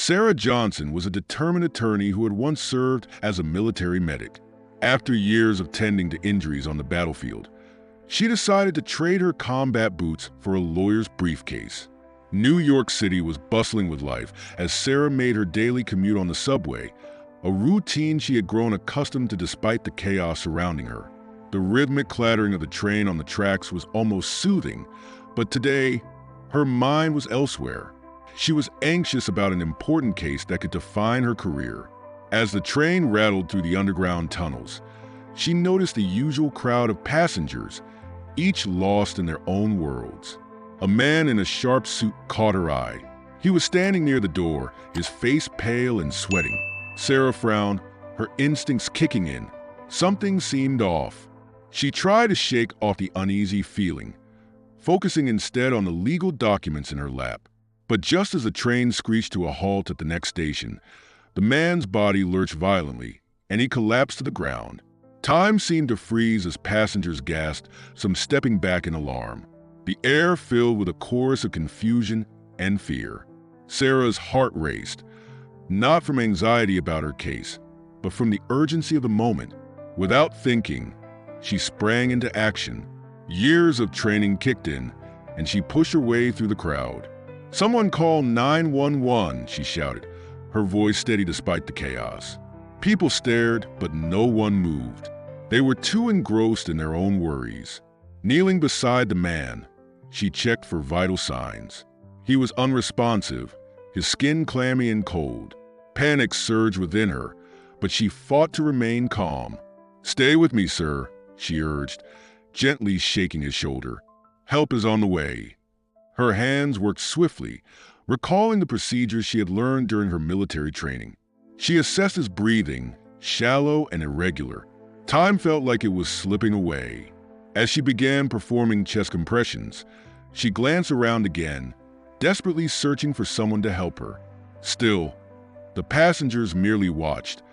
Sara Johnson was a determined attorney who had once served as a military medic. After years of tending to injuries on the battlefield, she decided to trade her combat boots for a lawyer's briefcase. New York City was bustling with life as Sara made her daily commute on the subway, a routine she had grown accustomed to despite the chaos surrounding her. The rhythmic clattering of the train on the tracks was almost soothing, but today, her mind was elsewhere. She was anxious about an important case that could define her career. As the train rattled through the underground tunnels, she noticed the usual crowd of passengers, each lost in their own worlds. A man in a sharp suit caught her eye. He was standing near the door, his face pale and sweating. Sara frowned, her instincts kicking in. Something seemed off. She tried to shake off the uneasy feeling, focusing instead on the legal documents in her lap. But just as the train screeched to a halt at the next station, the man's body lurched violently, and he collapsed to the ground. Time seemed to freeze as passengers gasped, some stepping back in alarm. The air filled with a chorus of confusion and fear. Sara's heart raced, not from anxiety about her case, but from the urgency of the moment. Without thinking, she sprang into action. Years of training kicked in, and she pushed her way through the crowd. "Someone call 911, she shouted, her voice steady despite the chaos. People stared, but no one moved. They were too engrossed in their own worries. Kneeling beside the man, she checked for vital signs. He was unresponsive, his skin clammy and cold. Panic surged within her, but she fought to remain calm. "Stay with me, sir," she urged, gently shaking his shoulder. "Help is on the way." Her hands worked swiftly, recalling the procedures she had learned during her military training. She assessed his breathing, shallow and irregular. Time felt like it was slipping away. As she began performing chest compressions, she glanced around again, desperately searching for someone to help her. Still, the passengers merely watched,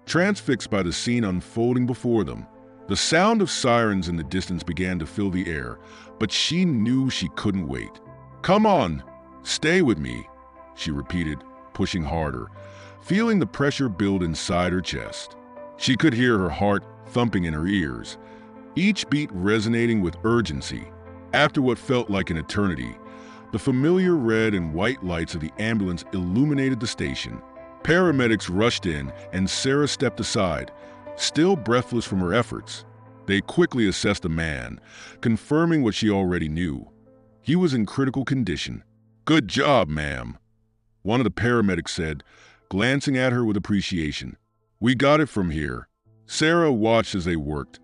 transfixed by the scene unfolding before them. The sound of sirens in the distance began to fill the air, but she knew she couldn't wait. "Come on, stay with me," she repeated, pushing harder, feeling the pressure build inside her chest. She could hear her heart thumping in her ears, each beat resonating with urgency. After what felt like an eternity, the familiar red and white lights of the ambulance illuminated the station. Paramedics rushed in, and Sara stepped aside, still breathless from her efforts. They quickly assessed the man, confirming what she already knew. He was in critical condition. "Good job, ma'am," one of the paramedics said, glancing at her with appreciation. "We got it from here." Sara watched as they worked,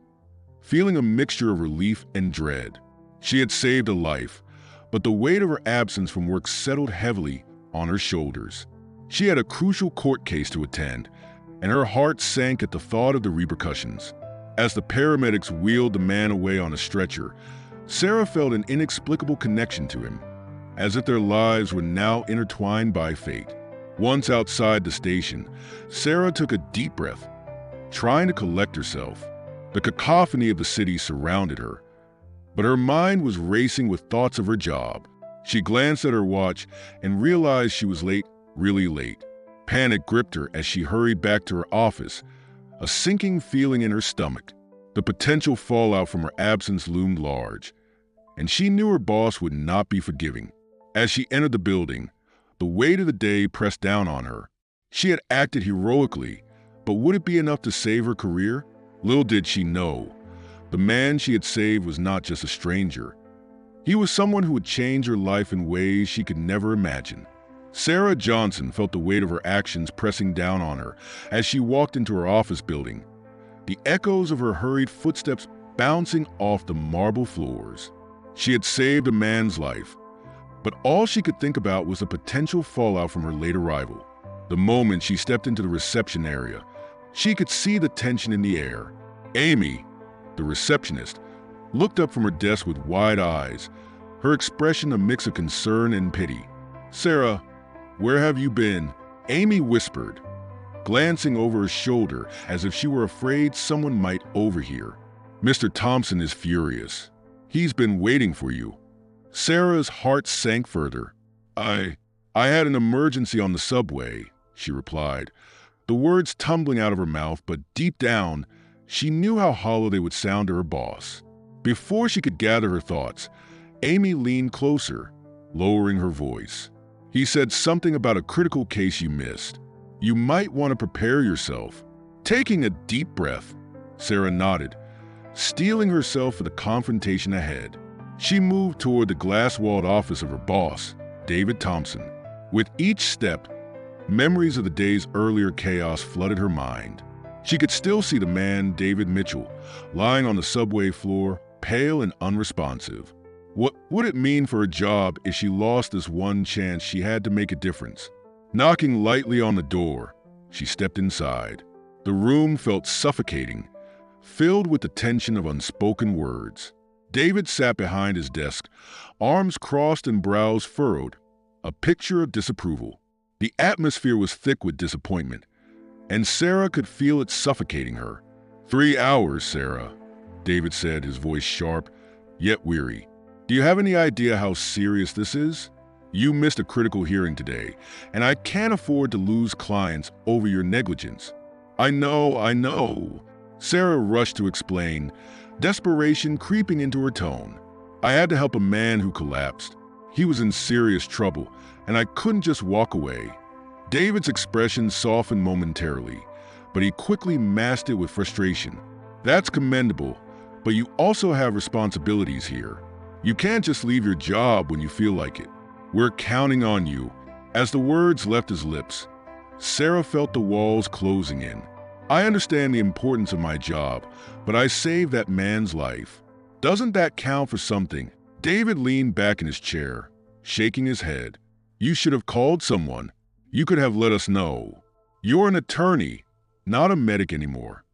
feeling a mixture of relief and dread. She had saved a life, but the weight of her absence from work settled heavily on her shoulders. She had a crucial court case to attend, and her heart sank at the thought of the repercussions. As the paramedics wheeled the man away on a stretcher, Sara felt an inexplicable connection to him, as if their lives were now intertwined by fate. Once outside the station, Sara took a deep breath, trying to collect herself. The cacophony of the city surrounded her, but her mind was racing with thoughts of her job. She glanced at her watch and realized she was late, really late. Panic gripped her as she hurried back to her office, a sinking feeling in her stomach. The potential fallout from her absence loomed large, and she knew her boss would not be forgiving. As she entered the building, the weight of the day pressed down on her. She had acted heroically, but would it be enough to save her career? Little did she know, the man she had saved was not just a stranger. He was someone who would change her life in ways she could never imagine. Sara Johnson felt the weight of her actions pressing down on her as she walked into her office building, the echoes of her hurried footsteps bouncing off the marble floors. She had saved a man's life, but all she could think about was the potential fallout from her late arrival. The moment she stepped into the reception area, she could see the tension in the air. Amy, the receptionist, looked up from her desk with wide eyes, her expression a mix of concern and pity. "Sara, where have you been?" Amy whispered, glancing over her shoulder as if she were afraid someone might overhear. "Mr. Thompson is furious. He's been waiting for you." Sara's heart sank further. I "I had an emergency on the subway," she replied, the words tumbling out of her mouth, but deep down, she knew how hollow they would sound to her boss. Before she could gather her thoughts, Amy leaned closer, lowering her voice. "He said something about a critical case you missed. You might want to prepare yourself." Taking a deep breath, Sara nodded, steeling herself for the confrontation ahead. She moved toward the glass-walled office of her boss, David Thompson. With each step, memories of the day's earlier chaos flooded her mind. She could still see the man, David Mitchell, lying on the subway floor, pale and unresponsive. What would it mean for her job if she lost this one chance she had to make a difference? Knocking lightly on the door, she stepped inside. The room felt suffocating, filled with the tension of unspoken words. David sat behind his desk, arms crossed and brows furrowed, a picture of disapproval. The atmosphere was thick with disappointment, and Sara could feel it suffocating her. 3 hours, Sara," David said, his voice sharp, yet weary. "Do you have any idea how serious this is? You missed a critical hearing today, and I can't afford to lose clients over your negligence." I know. Sara rushed to explain, desperation creeping into her tone. "I had to help a man who collapsed. He was in serious trouble, and I couldn't just walk away." David's expression softened momentarily, but he quickly masked it with frustration. "That's commendable, but you also have responsibilities here. You can't just leave your job when you feel like it. We're counting on you." As the words left his lips, Sara felt the walls closing in. "I understand the importance of my job, but I saved that man's life. Doesn't that count for something?" David leaned back in his chair, shaking his head. "You should have called someone. You could have let us know. You're an attorney, not a medic anymore."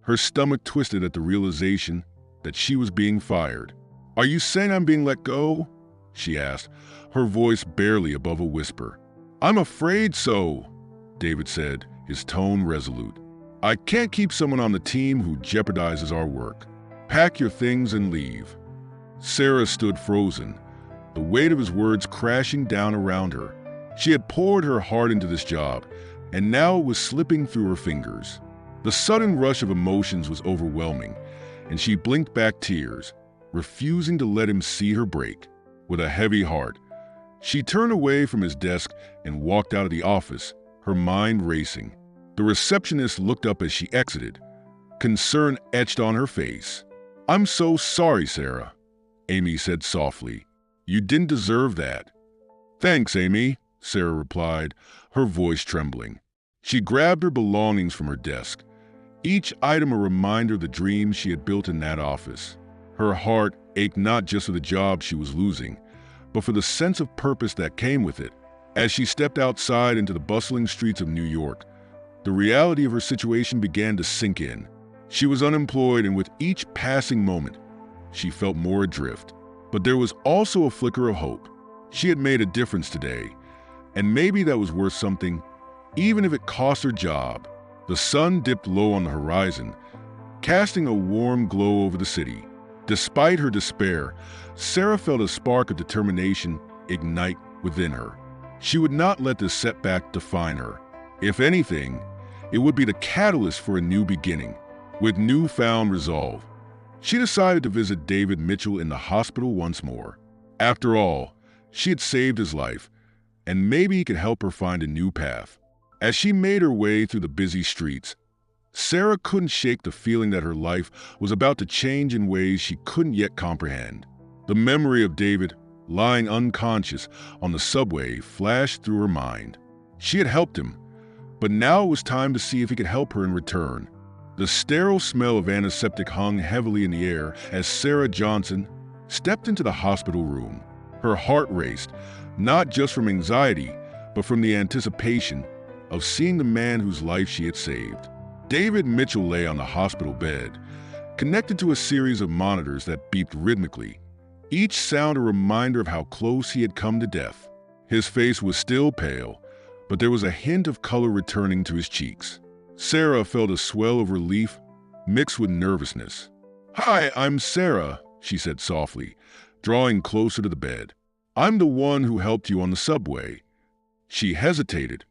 Her stomach twisted at the realization that she was being fired. "Are you saying I'm being let go?" she asked, her voice barely above a whisper. "I'm afraid so," David said, his tone resolute. "I can't keep someone on the team who jeopardizes our work. Pack your things and leave." Sara stood frozen, the weight of his words crashing down around her. She had poured her heart into this job, and now it was slipping through her fingers. The sudden rush of emotions was overwhelming, and she blinked back tears, refusing to let him see her break. With a heavy heart, she turned away from his desk and walked out of the office, her mind racing. The receptionist looked up as she exited, concern etched on her face. "I'm so sorry, Sara," Amy said softly. "You didn't deserve that." "Thanks, Amy," Sara replied, her voice trembling. She grabbed her belongings from her desk, each item a reminder of the dreams she had built in that office. Her heart ached not just for the job she was losing, but for the sense of purpose that came with it. As she stepped outside into the bustling streets of New York, the reality of her situation began to sink in. She was unemployed, and with each passing moment, she felt more adrift. But there was also a flicker of hope. She had made a difference today, and maybe that was worth something, even if it cost her job. The sun dipped low on the horizon, casting a warm glow over the city. Despite her despair, Sara felt a spark of determination ignite within her. She would not let this setback define her. If anything, it would be the catalyst for a new beginning. With newfound resolve, she decided to visit David Mitchell in the hospital once more. After all, she had saved his life, and maybe he could help her find a new path. As she made her way through the busy streets, Sara couldn't shake the feeling that her life was about to change in ways she couldn't yet comprehend. The memory of David lying unconscious on the subway flashed through her mind. She had helped him, but now it was time to see if he could help her in return. The sterile smell of antiseptic hung heavily in the air as Sara Johnson stepped into the hospital room. Her heart raced, not just from anxiety, but from the anticipation of seeing the man whose life she had saved. David Mitchell lay on the hospital bed, connected to a series of monitors that beeped rhythmically, each sound a reminder of how close he had come to death. His face was still pale, but there was a hint of color returning to his cheeks. Sara felt a swell of relief mixed with nervousness. "Hi, I'm Sara," she said softly, drawing closer to the bed. "I'm the one who helped you on the subway." She hesitated,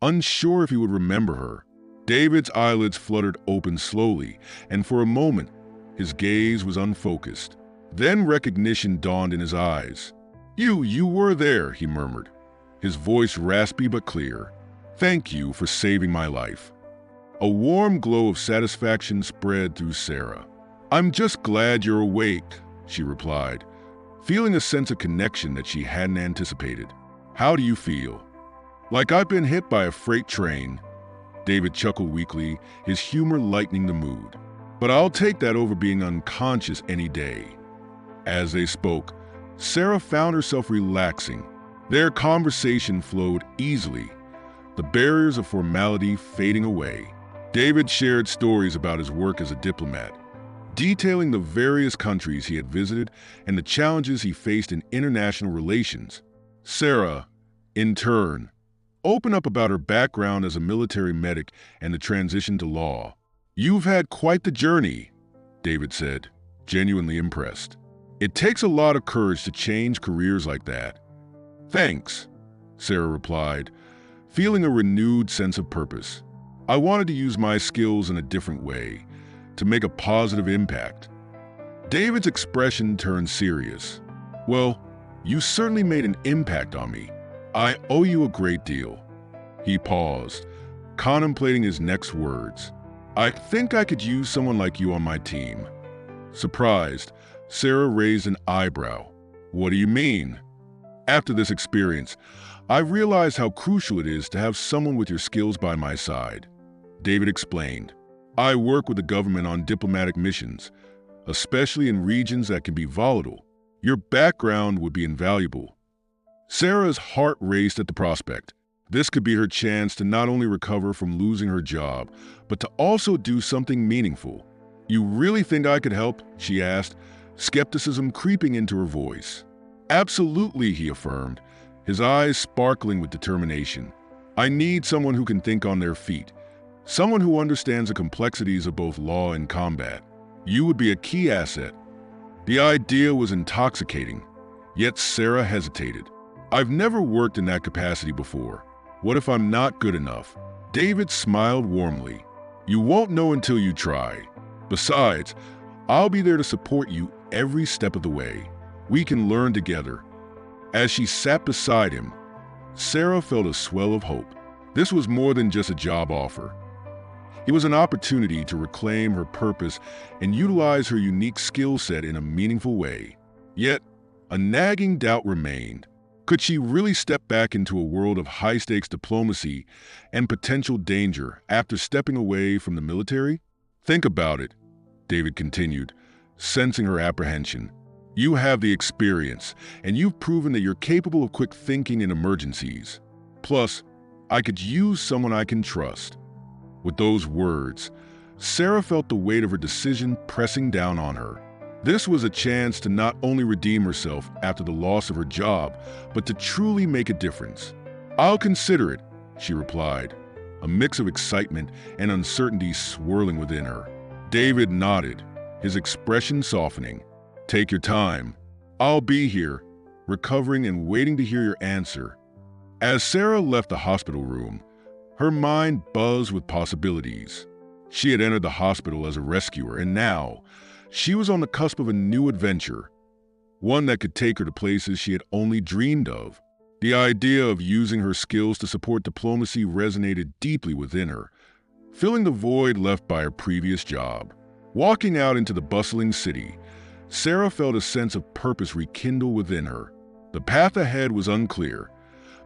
unsure if he would remember her. David's eyelids fluttered open slowly, and for a moment, his gaze was unfocused. Then recognition dawned in his eyes. You were there," he murmured, his voice raspy but clear. "Thank you for saving my life." A warm glow of satisfaction spread through Sara. "I'm just glad you're awake," she replied, feeling a sense of connection that she hadn't anticipated. "How do you feel?" "Like I've been hit by a freight train." David chuckled weakly, his humor lightening the mood. "But I'll take that over being unconscious any day." As they spoke, Sara found herself relaxing. Their conversation flowed easily, the barriers of formality fading away. David shared stories about his work as a diplomat, detailing the various countries he had visited and the challenges he faced in international relations. Sara, in turn, opened up about her background as a military medic and the transition to law. "You've had quite the journey," David said, genuinely impressed. "It takes a lot of courage to change careers like that." "Thanks," Sara replied, feeling a renewed sense of purpose. "I wanted to use my skills in a different way, to make a positive impact." David's expression turned serious. "Well, you certainly made an impact on me. I owe you a great deal." He paused, contemplating his next words. "I think I could use someone like you on my team." Surprised, Sara raised an eyebrow. "What do you mean?" "After this experience, I realized how crucial it is to have someone with your skills by my side," David explained. "I work with the government on diplomatic missions, especially in regions that can be volatile. Your background would be invaluable." Sara's heart raced at the prospect. This could be her chance to not only recover from losing her job, but to also do something meaningful. "You really think I could help?" she asked, skepticism creeping into her voice. "Absolutely," he affirmed, his eyes sparkling with determination. "I need someone who can think on their feet, someone who understands the complexities of both law and combat. You would be a key asset." The idea was intoxicating, yet Sara hesitated. "I've never worked in that capacity before. What if I'm not good enough?" David smiled warmly. "You won't know until you try. Besides, I'll be there to support you every step of the way. We can learn together." As she sat beside him, Sara felt a swell of hope. This was more than just a job offer. It was an opportunity to reclaim her purpose and utilize her unique skill set in a meaningful way. Yet, a nagging doubt remained. Could she really step back into a world of high-stakes diplomacy and potential danger after stepping away from the military? "Think about it," David continued, sensing her apprehension. "You have the experience, and you've proven that you're capable of quick thinking in emergencies. Plus, I could use someone I can trust." With those words, Sara felt the weight of her decision pressing down on her. This was a chance to not only redeem herself after the loss of her job, but to truly make a difference. "I'll consider it," she replied, a mix of excitement and uncertainty swirling within her. David nodded, his expression softening. "Take your time. I'll be here, recovering and waiting to hear your answer." As Sara left the hospital room, her mind buzzed with possibilities. She had entered the hospital as a rescuer, and now she was on the cusp of a new adventure, one that could take her to places she had only dreamed of. The idea of using her skills to support diplomacy resonated deeply within her, filling the void left by her previous job. Walking out into the bustling city, Sara felt a sense of purpose rekindle within her. The path ahead was unclear,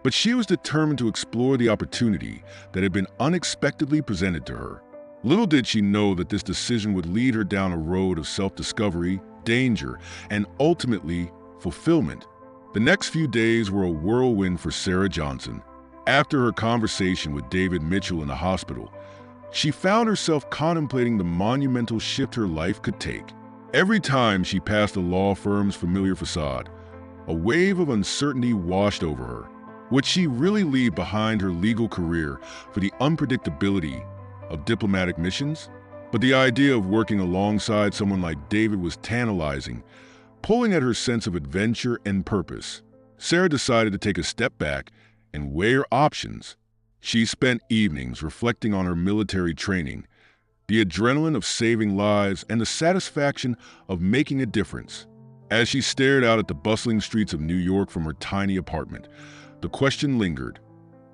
but she was determined to explore the opportunity that had been unexpectedly presented to her. Little did she know that this decision would lead her down a road of self-discovery, danger, and ultimately, fulfillment. The next few days were a whirlwind for Sara Johnson. After her conversation with David Mitchell in the hospital, she found herself contemplating the monumental shift her life could take. Every time she passed the law firm's familiar facade, a wave of uncertainty washed over her. Would she really leave behind her legal career for the unpredictability of diplomatic missions? But the idea of working alongside someone like David was tantalizing, pulling at her sense of adventure and purpose. Sara decided to take a step back and weigh her options. She spent evenings reflecting on her military training, the adrenaline of saving lives, and the satisfaction of making a difference. As she stared out at the bustling streets of New York from her tiny apartment, the question lingered.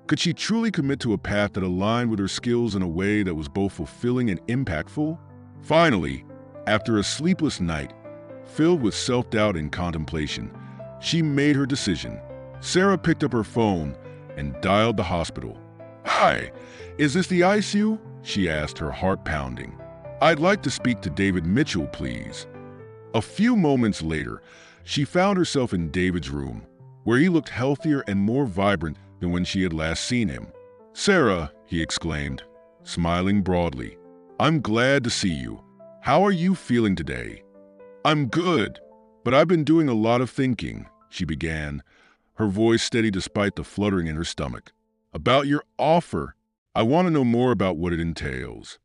Could she truly commit to a path that aligned with her skills in a way that was both fulfilling and impactful? Finally, after a sleepless night, filled with self-doubt and contemplation, she made her decision. Sara picked up her phone and dialed the hospital. "Hi, is this the ICU?" she asked, her heart pounding. "I'd like to speak to David Mitchell, please." A few moments later, she found herself in David's room, where he looked healthier and more vibrant than when she had last seen him. "Sara," he exclaimed, smiling broadly, "I'm glad to see you. How are you feeling today?" "I'm good, but I've been doing a lot of thinking," she began, her voice steady despite the fluttering in her stomach. "About your offer. I want to know more about what it entails."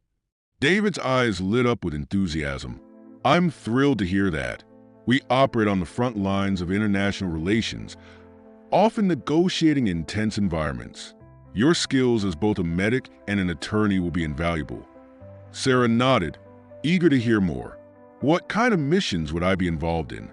David's eyes lit up with enthusiasm. "I'm thrilled to hear that. We operate on the front lines of international relations, often negotiating in tense environments. Your skills as both a medic and an attorney will be invaluable." Sara nodded, eager to hear more. "What kind of missions would I be involved in?"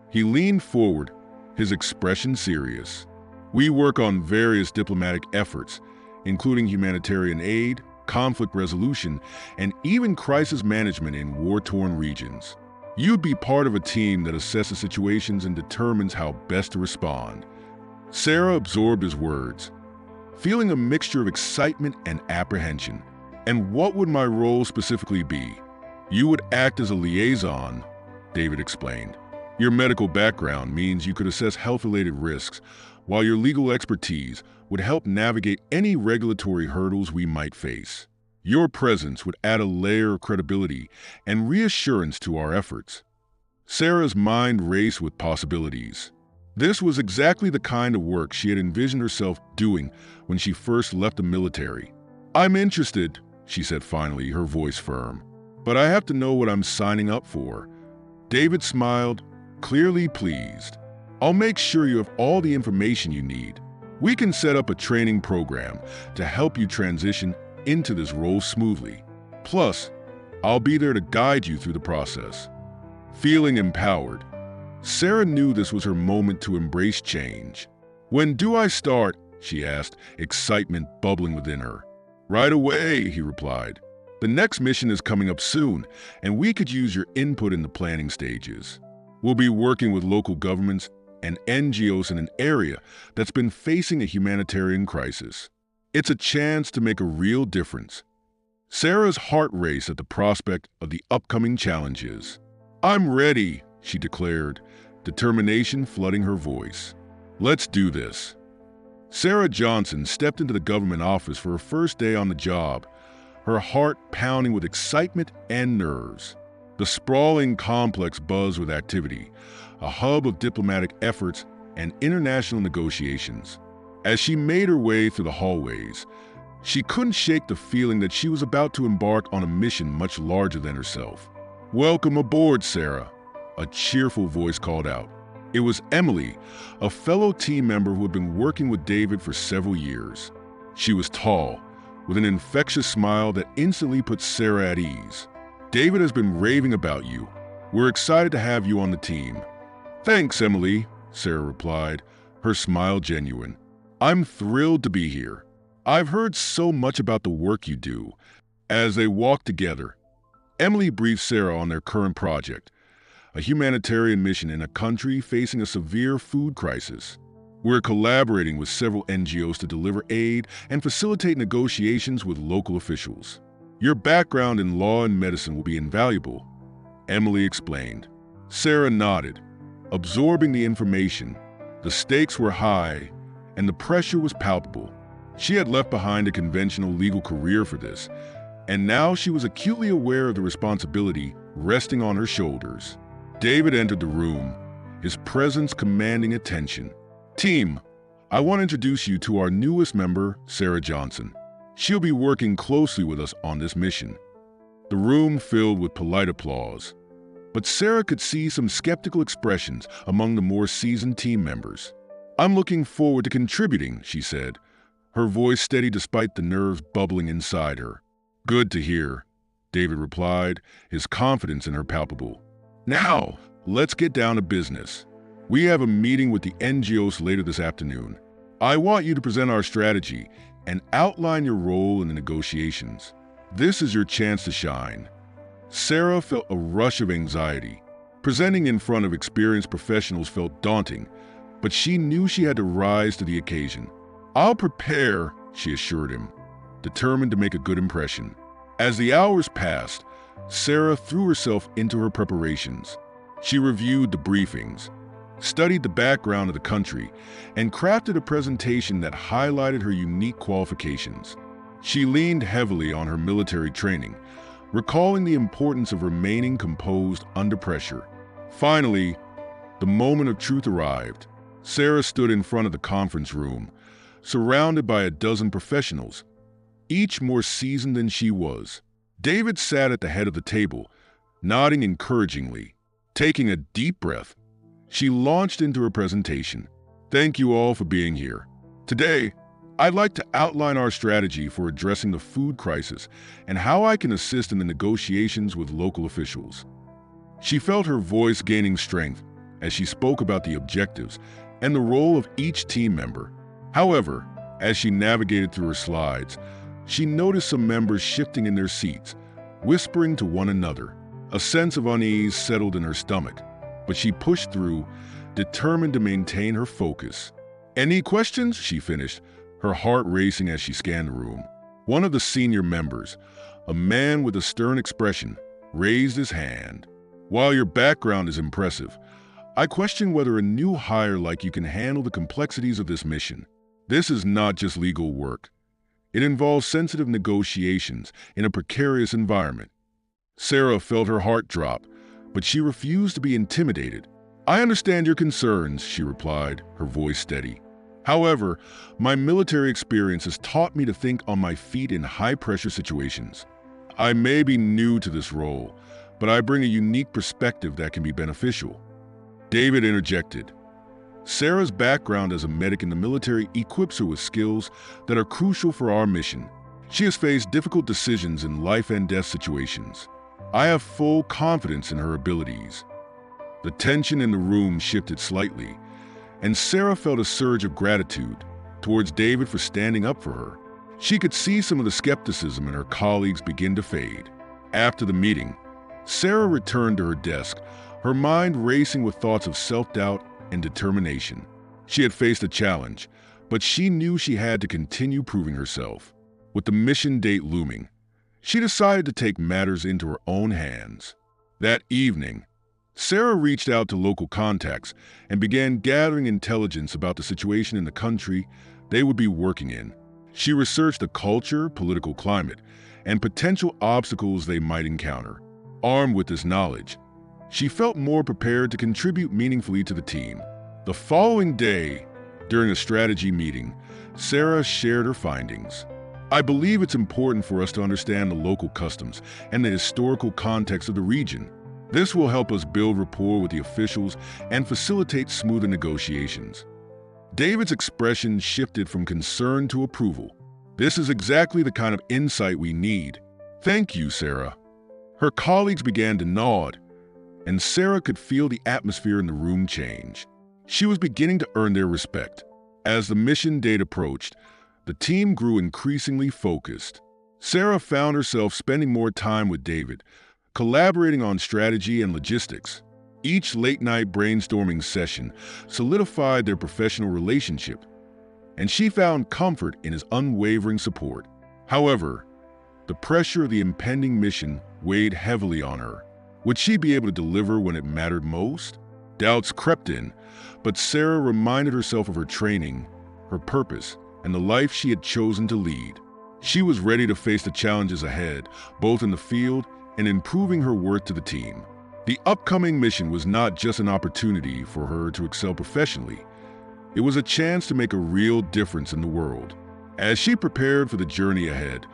He leaned forward, his expression serious. "We work on various diplomatic efforts, including humanitarian aid, conflict resolution, and even crisis management in war-torn regions. You'd be part of a team that assesses situations and determines how best to respond." Sara absorbed his words, feeling a mixture of excitement and apprehension. "And what would my role specifically be?" "You would act as a liaison," David explained. "Your medical background means you could assess health-related risks, while your legal expertise would help navigate any regulatory hurdles we might face. Your presence would add a layer of credibility and reassurance to our efforts." Sara's mind raced with possibilities. This was exactly the kind of work she had envisioned herself doing when she first left the military. "I'm interested," she said finally, her voice firm. "But I have to know what I'm signing up for." David smiled, clearly pleased. "I'll make sure you have all the information you need. We can set up a training program to help you transition into this role smoothly. Plus, I'll be there to guide you through the process." Feeling empowered, Sara knew this was her moment to embrace change. "When do I start?" she asked, excitement bubbling within her. "Right away," he replied. "The next mission is coming up soon, and we could use your input in the planning stages. We'll be working with local governments and NGOs in an area that's been facing a humanitarian crisis. It's a chance to make a real difference." Sara's heart raced at the prospect of the upcoming challenges. "I'm ready," she declared, determination flooding her voice. "Let's do this." Sara Johnson stepped into the government office for her first day on the job, her heart pounding with excitement and nerves. The sprawling complex buzzed with activity, a hub of diplomatic efforts and international negotiations. As she made her way through the hallways, she couldn't shake the feeling that she was about to embark on a mission much larger than herself. "Welcome aboard, Sara," a cheerful voice called out. It was Emily, a fellow team member who had been working with David for several years. She was tall, with an infectious smile that instantly put Sara at ease. "David has been raving about you. We're excited to have you on the team." "Thanks, Emily," Sara replied, her smile genuine. "I'm thrilled to be here. I've heard so much about the work you do." As they walked together, Emily briefed Sara on their current project, a humanitarian mission in a country facing a severe food crisis. "We're collaborating with several NGOs to deliver aid and facilitate negotiations with local officials. Your background in law and medicine will be invaluable," Emily explained. Sara nodded, absorbing the information. The stakes were high, and the pressure was palpable. She had left behind a conventional legal career for this, and now she was acutely aware of the responsibility resting on her shoulders. David entered the room, his presence commanding attention. "Team, I want to introduce you to our newest member, Sara Johnson. She'll be working closely with us on this mission." The room filled with polite applause, but Sara could see some skeptical expressions among the more seasoned team members. "I'm looking forward to contributing," she said, her voice steady despite the nerves bubbling inside her. "Good to hear," David replied, his confidence in her palpable. "Now, let's get down to business. We have a meeting with the NGOs later this afternoon. I want you to present our strategy and outline your role in the negotiations. This is your chance to shine." Sara felt a rush of anxiety. Presenting in front of experienced professionals felt daunting, but she knew she had to rise to the occasion. "I'll prepare," she assured him, determined to make a good impression. As the hours passed, Sara threw herself into her preparations. She reviewed the briefings, studied the background of the country, and crafted a presentation that highlighted her unique qualifications. She leaned heavily on her military training, recalling the importance of remaining composed under pressure. Finally, the moment of truth arrived. Sara stood in front of the conference room, surrounded by a dozen professionals, each more seasoned than she was. David sat at the head of the table, nodding encouragingly. Taking a deep breath, she launched into her presentation. "Thank you all for being here. Today, I'd like to outline our strategy for addressing the food crisis and how I can assist in the negotiations with local officials." She felt her voice gaining strength as she spoke about the objectives and the role of each team member. However, as she navigated through her slides, she noticed some members shifting in their seats, whispering to one another. A sense of unease settled in her stomach, but she pushed through, determined to maintain her focus. "Any questions?" she finished, her heart racing as she scanned the room. One of the senior members, a man with a stern expression, raised his hand. "While your background is impressive, I question whether a new hire like you can handle the complexities of this mission. This is not just legal work. It involves sensitive negotiations in a precarious environment." Sara felt her heart drop, but she refused to be intimidated. "I understand your concerns," she replied, her voice steady. "However, my military experience has taught me to think on my feet in high-pressure situations. I may be new to this role, but I bring a unique perspective that can be beneficial." David interjected. "Sara's background as a medic in the military equips her with skills that are crucial for our mission. She has faced difficult decisions in life and death situations. I have full confidence in her abilities." The tension in the room shifted slightly, and Sara felt a surge of gratitude towards David for standing up for her. She could see some of the skepticism in her colleagues begin to fade. After the meeting, Sara returned to her desk, her mind racing with thoughts of self-doubt and determination. She had faced a challenge, but she knew she had to continue proving herself. With the mission date looming, she decided to take matters into her own hands. That evening, Sara reached out to local contacts and began gathering intelligence about the situation in the country they would be working in. She researched the culture, political climate, and potential obstacles they might encounter. Armed with this knowledge, she felt more prepared to contribute meaningfully to the team. The following day, during a strategy meeting, Sara shared her findings. "I believe it's important for us to understand the local customs and the historical context of the region. This will help us build rapport with the officials and facilitate smoother negotiations." David's expression shifted from concern to approval. "This is exactly the kind of insight we need. Thank you, Sara." Her colleagues began to nod, and Sara could feel the atmosphere in the room change. She was beginning to earn their respect. As the mission date approached, the team grew increasingly focused. Sara found herself spending more time with David, collaborating on strategy and logistics. Each late-night brainstorming session solidified their professional relationship, and she found comfort in his unwavering support. However, the pressure of the impending mission weighed heavily on her. Would she be able to deliver when it mattered most? Doubts crept in, but Sara reminded herself of her training, her purpose, and the life she had chosen to lead. She was ready to face the challenges ahead, both in the field and in proving her worth to the team. The upcoming mission was not just an opportunity for her to excel professionally. It was a chance to make a real difference in the world. As she prepared for the journey ahead,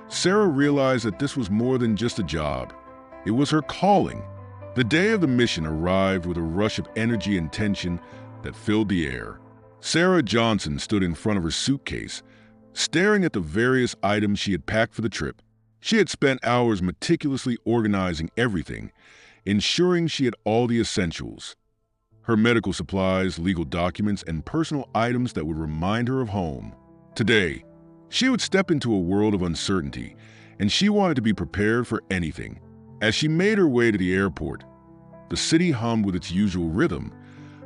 Sara realized that this was more than just a job. It was her calling. The day of the mission arrived with a rush of energy and tension that filled the air. Sara Johnson stood in front of her suitcase, staring at the various items she had packed for the trip. She had spent hours meticulously organizing everything, ensuring she had all the essentials: her medical supplies, legal documents, and personal items that would remind her of home. Today, she would step into a world of uncertainty, and she wanted to be prepared for anything. As she made her way to the airport, the city hummed with its usual rhythm,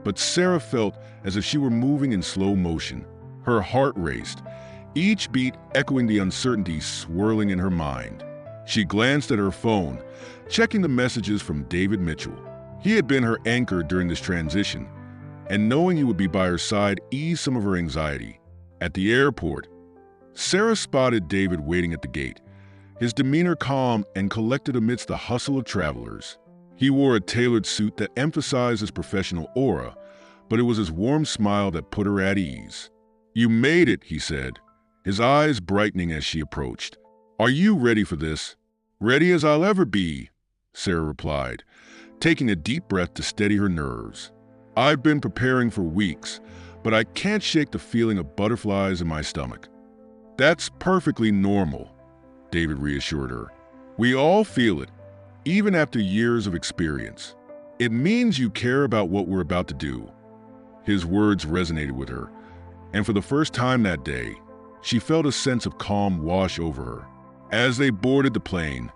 but Sara felt as if she were moving in slow motion. Her heart raced, each beat echoing the uncertainty swirling in her mind. She glanced at her phone, checking the messages from David Mitchell. He had been her anchor during this transition, and knowing he would be by her side eased some of her anxiety. At the airport, Sara spotted David waiting at the gate, his demeanor calm and collected amidst the hustle of travelers. He wore a tailored suit that emphasized his professional aura, but it was his warm smile that put her at ease. "You made it," he said, his eyes brightening as she approached. "Are you ready for this?" "Ready as I'll ever be," Sara replied, taking a deep breath to steady her nerves. "I've been preparing for weeks, but I can't shake the feeling of butterflies in my stomach." "That's perfectly normal," David reassured her. "We all feel it, even after years of experience. It means you care about what we're about to do." His words resonated with her, and for the first time that day, she felt a sense of calm wash over her. As they boarded the plane,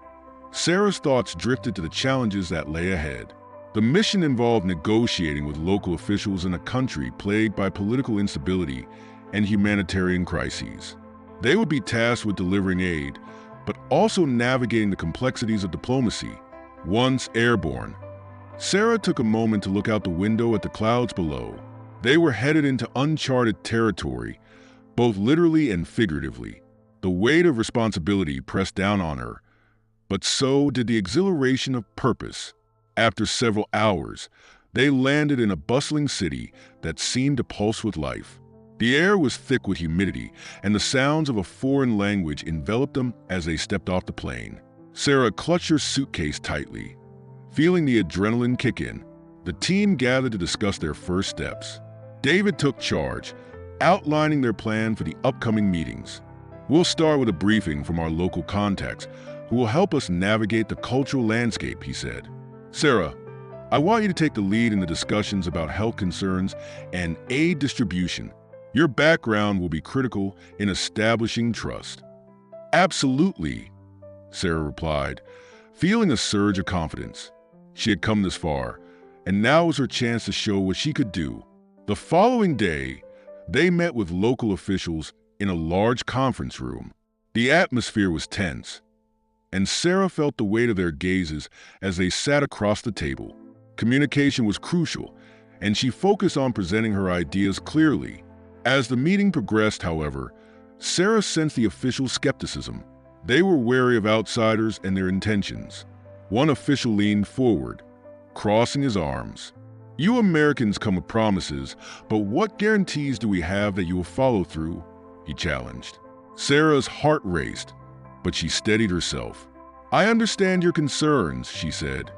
Sara's thoughts drifted to the challenges that lay ahead. The mission involved negotiating with local officials in a country plagued by political instability and humanitarian crises. They would be tasked with delivering aid, but also navigating the complexities of diplomacy. Once airborne, Sara took a moment to look out the window at the clouds below. They were headed into uncharted territory, both literally and figuratively. The weight of responsibility pressed down on her, but so did the exhilaration of purpose. After several hours, they landed in a bustling city that seemed to pulse with life. The air was thick with humidity, and the sounds of a foreign language enveloped them as they stepped off the plane. Sara clutched her suitcase tightly. Feeling the adrenaline kick in, the team gathered to discuss their first steps. David took charge, outlining their plan for the upcoming meetings. "We'll start with a briefing from our local contacts, who will help us navigate the cultural landscape," he said. "Sara, I want you to take the lead in the discussions about health concerns and aid distribution. Your background will be critical in establishing trust." "Absolutely," Sara replied, feeling a surge of confidence. She had come this far, and now was her chance to show what she could do. The following day, they met with local officials in a large conference room. The atmosphere was tense, and Sara felt the weight of their gazes as they sat across the table. Communication was crucial, and she focused on presenting her ideas clearly. As the meeting progressed, however, Sara sensed the officials' skepticism. They were wary of outsiders and their intentions. One official leaned forward, crossing his arms. "You Americans come with promises, but what guarantees do we have that you will follow through?" he challenged. Sara's heart raced, but she steadied herself. "I understand your concerns," she said,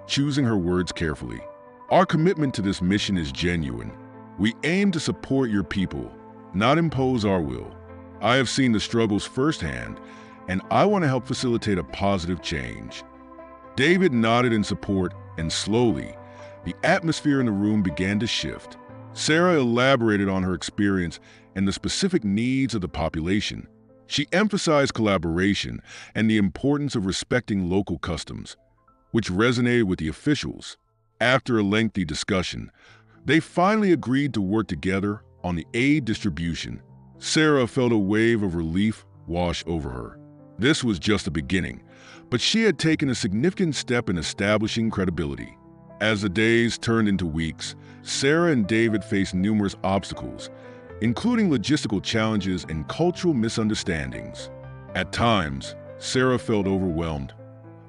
choosing her words carefully. "Our commitment to this mission is genuine. We aim to support your people, not impose our will. I have seen the struggles firsthand, and I want to help facilitate a positive change." David nodded in support, and slowly, the atmosphere in the room began to shift. Sara elaborated on her experience and the specific needs of the population. She emphasized collaboration and the importance of respecting local customs, which resonated with the officials. After a lengthy discussion, they finally agreed to work together on the aid distribution. Sara felt a wave of relief wash over her. This was just the beginning, but she had taken a significant step in establishing credibility. As the days turned into weeks, Sara and David faced numerous obstacles, including logistical challenges and cultural misunderstandings. At times, Sara felt overwhelmed,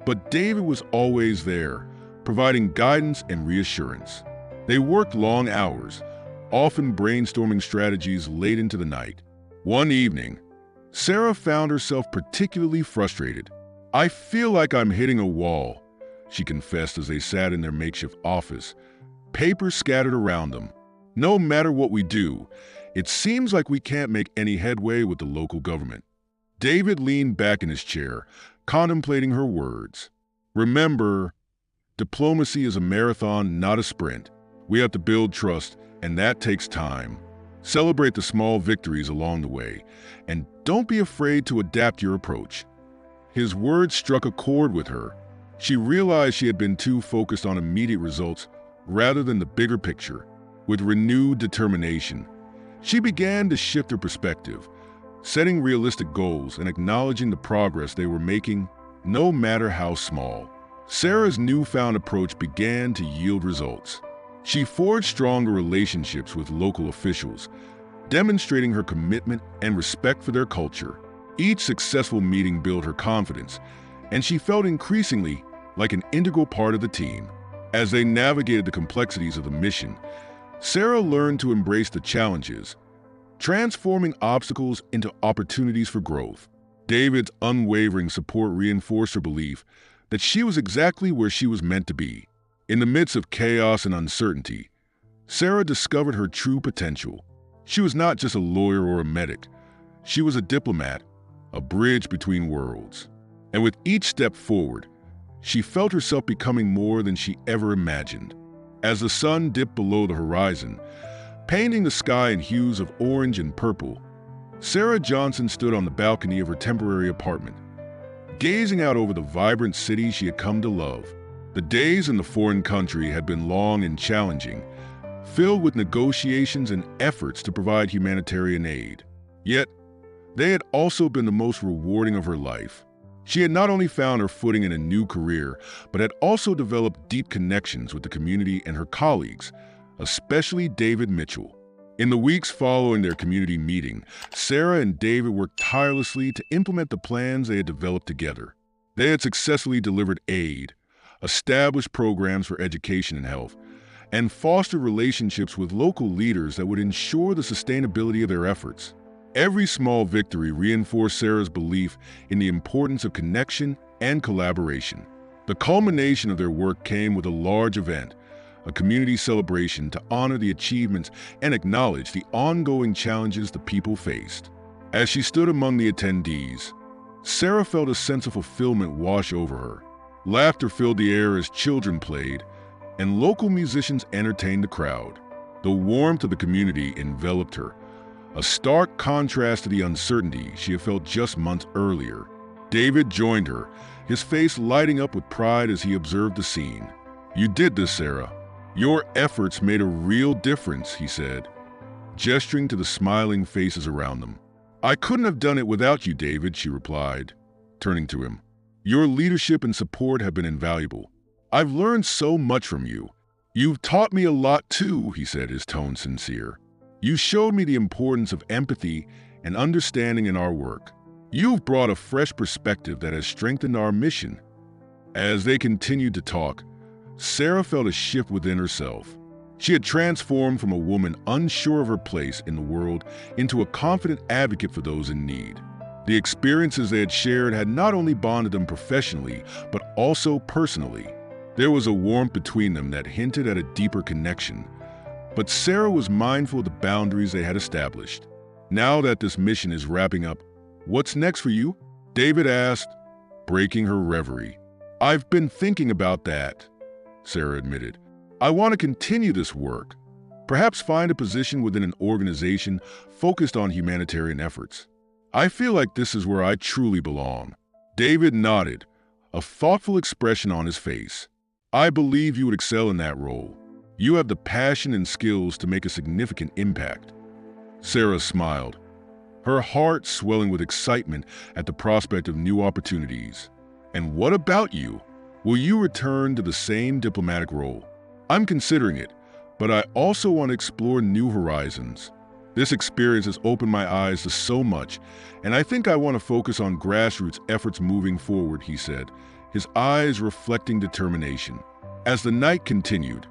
but David was always there, providing guidance and reassurance. They worked long hours, often brainstorming strategies late into the night. One evening, Sara found herself particularly frustrated. "I feel like I'm hitting a wall," she confessed as they sat in their makeshift office, papers scattered around them. No matter what we do, it seems like we can't make any headway with the local government. David leaned back in his chair, contemplating her words. Remember, diplomacy is a marathon, not a sprint. We have to build trust, and that takes time. Celebrate the small victories along the way, and don't be afraid to adapt your approach. His words struck a chord with her. She realized she had been too focused on immediate results rather than the bigger picture. With renewed determination, she began to shift her perspective, setting realistic goals and acknowledging the progress they were making, no matter how small. Sara's newfound approach began to yield results. She forged stronger relationships with local officials, demonstrating her commitment and respect for their culture. Each successful meeting built her confidence, and she felt increasingly like an integral part of the team. As they navigated the complexities of the mission, Sara learned to embrace the challenges, transforming obstacles into opportunities for growth. David's unwavering support reinforced her belief that she was exactly where she was meant to be. In the midst of chaos and uncertainty, Sara discovered her true potential. She was not just a lawyer or a medic. She was a diplomat, a bridge between worlds. And with each step forward, she felt herself becoming more than she ever imagined. As the sun dipped below the horizon, painting the sky in hues of orange and purple, Sara Johnson stood on the balcony of her temporary apartment, gazing out over the vibrant city she had come to love. The days in the foreign country had been long and challenging, filled with negotiations and efforts to provide humanitarian aid. Yet, they had also been the most rewarding of her life. She had not only found her footing in a new career, but had also developed deep connections with the community and her colleagues, especially David Mitchell. In the weeks following their community meeting, Sara and David worked tirelessly to implement the plans they had developed together. They had successfully delivered aid, established programs for education and health, and fostered relationships with local leaders that would ensure the sustainability of their efforts. Every small victory reinforced Sara's belief in the importance of connection and collaboration. The culmination of their work came with a large event, a community celebration to honor the achievements and acknowledge the ongoing challenges the people faced. As she stood among the attendees, Sara felt a sense of fulfillment wash over her. Laughter filled the air as children played, and local musicians entertained the crowd. The warmth of the community enveloped her, a stark contrast to the uncertainty she had felt just months earlier. David joined her, his face lighting up with pride as he observed the scene. "You did this, Sara. Your efforts made a real difference," he said, gesturing to the smiling faces around them. "I couldn't have done it without you, David," she replied, turning to him. "Your leadership and support have been invaluable. I've learned so much from you." "You've taught me a lot too," he said, his tone sincere. "You showed me the importance of empathy and understanding in our work. You've brought a fresh perspective that has strengthened our mission." As they continued to talk, Sara felt a shift within herself. She had transformed from a woman unsure of her place in the world into a confident advocate for those in need. The experiences they had shared had not only bonded them professionally, but also personally. There was a warmth between them that hinted at a deeper connection. But Sara was mindful of the boundaries they had established. "Now that this mission is wrapping up, what's next for you?" David asked, breaking her reverie. "I've been thinking about that," Sara admitted. "I want to continue this work, perhaps find a position within an organization focused on humanitarian efforts. I feel like this is where I truly belong." David nodded, a thoughtful expression on his face. "I believe you would excel in that role. You have the passion and skills to make a significant impact." Sara smiled, her heart swelling with excitement at the prospect of new opportunities. "And what about you? Will you return to the same diplomatic role?" "I'm considering it, but I also want to explore new horizons. This experience has opened my eyes to so much, and I think I want to focus on grassroots efforts moving forward," he said, his eyes reflecting determination. As the night continued,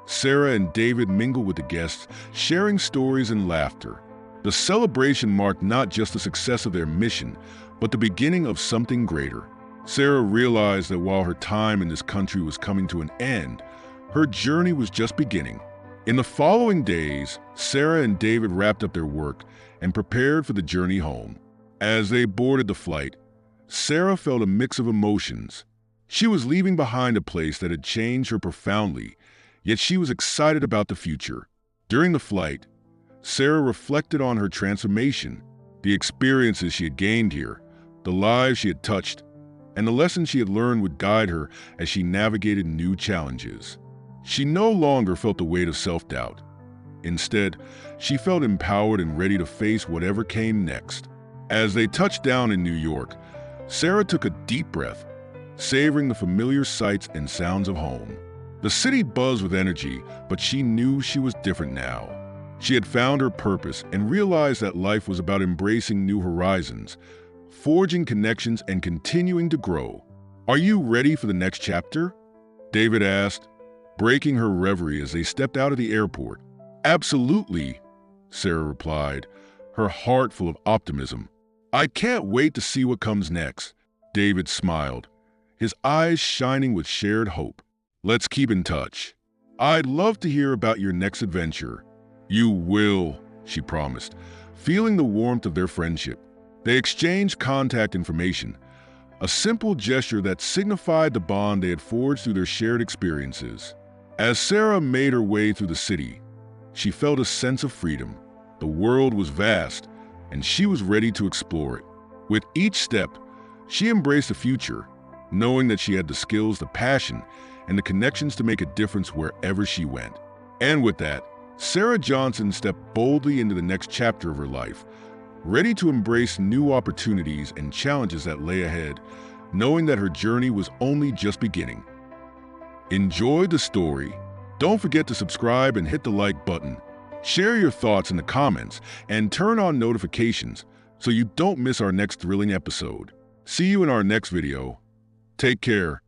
Sara and David mingled with the guests, sharing stories and laughter. The celebration marked not just the success of their mission, but the beginning of something greater. Sara realized that while her time in this country was coming to an end, her journey was just beginning. In the following days, Sara and David wrapped up their work and prepared for the journey home. As they boarded the flight, Sara felt a mix of emotions. She was leaving behind a place that had changed her profoundly, yet she was excited about the future. During the flight, Sara reflected on her transformation, the experiences she had gained here, the lives she had touched, and the lessons she had learned would guide her as she navigated new challenges. She no longer felt the weight of self-doubt. Instead, she felt empowered and ready to face whatever came next. As they touched down in New York, Sara took a deep breath, savoring the familiar sights and sounds of home. The city buzzed with energy, but she knew she was different now. She had found her purpose and realized that life was about embracing new horizons, forging connections, and continuing to grow. "Are you ready for the next chapter?" David asked, breaking her reverie as they stepped out of the airport. "Absolutely," Sara replied, her heart full of optimism. "I can't wait to see what comes next." David smiled, his eyes shining with shared hope. "Let's keep in touch. I'd love to hear about your next adventure." "You will," she promised, feeling the warmth of their friendship. They exchanged contact information, a simple gesture that signified the bond they had forged through their shared experiences. As Sara made her way through the city, she felt a sense of freedom. The world was vast, and she was ready to explore it. With each step, she embraced the future, knowing that she had the skills, the passion, and the connections to make a difference wherever she went. And with that, Sara Johnson stepped boldly into the next chapter of her life, ready to embrace new opportunities and challenges that lay ahead, knowing that her journey was only just beginning. Enjoy the story. Don't forget to subscribe and hit the like button. Share your thoughts in the comments and turn on notifications so you don't miss our next thrilling episode. See you in our next video. Take care